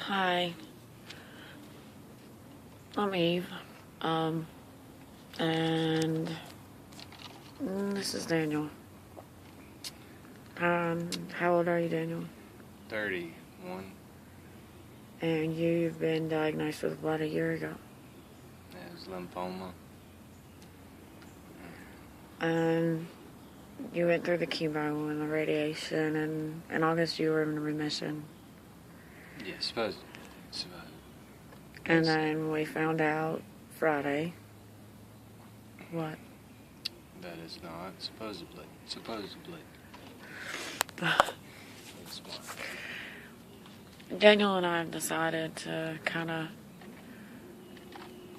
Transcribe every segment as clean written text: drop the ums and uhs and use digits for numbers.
Hi, I'm Eve, and this is Daniel. How old are you, Daniel? 31. And you've been diagnosed with what a year ago? It was lymphoma. And you went through the chemo and the radiation, and in August you were in remission. Yeah, supposed. And then we found out Friday. What? That is not supposedly. Daniel and I have decided to kind of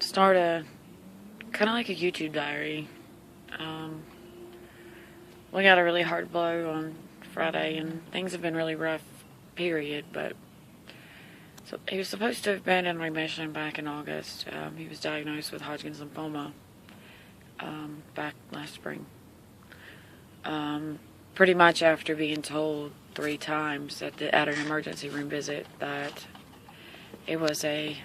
start like a YouTube diary. We got a really hard blow on Friday, and things have been really rough, period. But so he was supposed to have been in remission back in August. He was diagnosed with Hodgkin's lymphoma back last spring. Pretty much after being told 3 times at an emergency room visit that it was a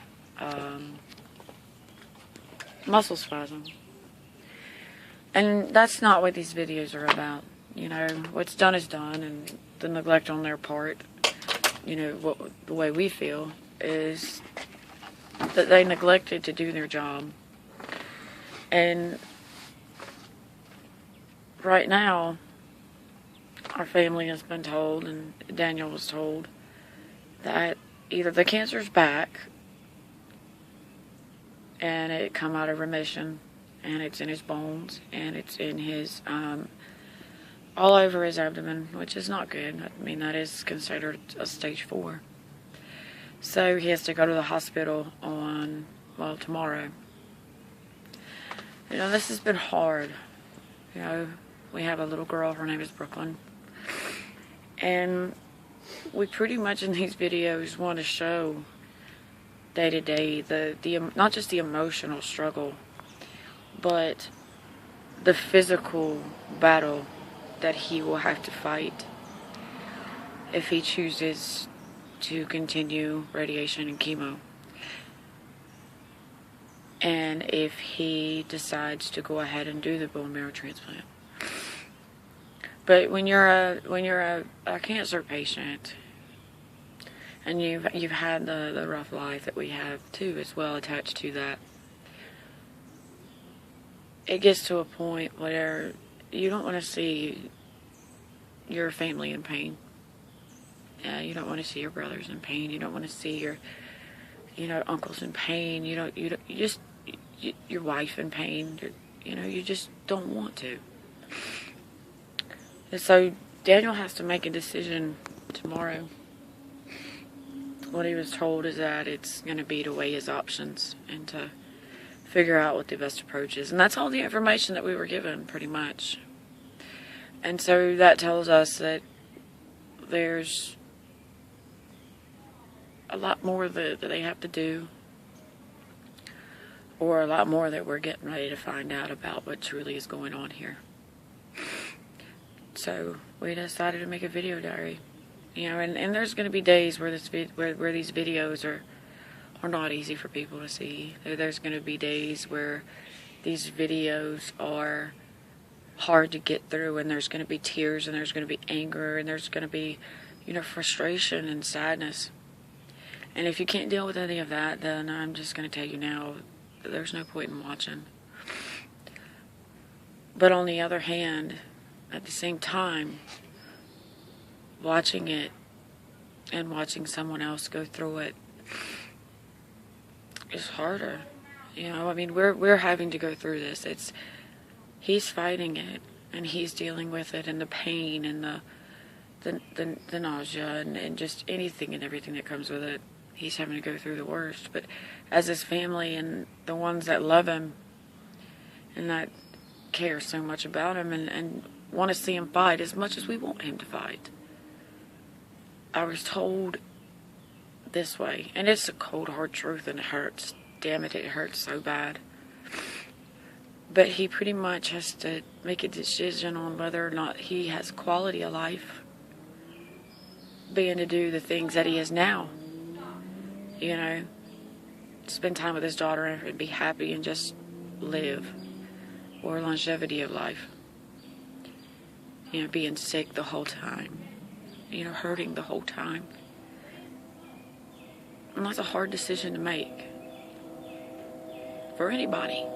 muscle spasm. And that's not what these videos are about. You know, what's done is done, and the neglect on their part, you know, the way we feel is that they neglected to do their job. And right now, our family has been told, and Daniel was told, that either the cancer's back and it come out of remission, and it's in his bones, and it's in his all over his abdomen, which is not good. I mean, that is considered a stage 4. So he has to go to the hospital on, well, tomorrow. You know, this has been hard. You know, we have a little girl, her name is Brooklyn. And we pretty much in these videos want to show day to day the not just the emotional struggle, but the physical battle that he will have to fight if he chooses to continue radiation and chemo, and if he decides to go ahead and do the bone marrow transplant. But when you're a cancer patient, and you've had the rough life that we have too as well attached to that, it gets to a point where you don't want to see your family in pain. You don't want to see your brothers in pain. You don't want to see your, uncles in pain. Your wife in pain. You just don't want to. And so Daniel has to make a decision tomorrow. What he was told is that it's going to be to weigh his options and to figure out what the best approach is. And that's all the information that we were given, pretty much. And so that tells us that there's a lot more that they have to do, or a lot more that we're getting ready to find out about what truly is going on here. So we decided to make a video diary. And there's going to be days where where these videos are not easy for people to see. There's going to be days where these videos are hard to get through, and there's going to be tears, and there's going to be anger, and there's going to be, frustration and sadness. And if you can't deal with any of that, then I'm just going to tell you now, there's no point in watching. But on the other hand, at the same time, watching it and watching someone else go through it is harder. We're having to go through this. He's fighting it, and he's dealing with it, and the pain, and the nausea, and just anything and everything that comes with it. He's having to go through the worst. But as his family and the ones that love him and that care so much about him and want to see him fight as much as we want him to fight, I was told this way, and it's a cold hard truth, and it hurts. Damn it hurts so bad. But he pretty much has to make a decision on whether or not he has quality of life being to do the things that he is now. you know, spend time with his daughter and be happy and just live, or longevity of life. You know, being sick the whole time, you know, hurting the whole time. And that's a hard decision to make for anybody.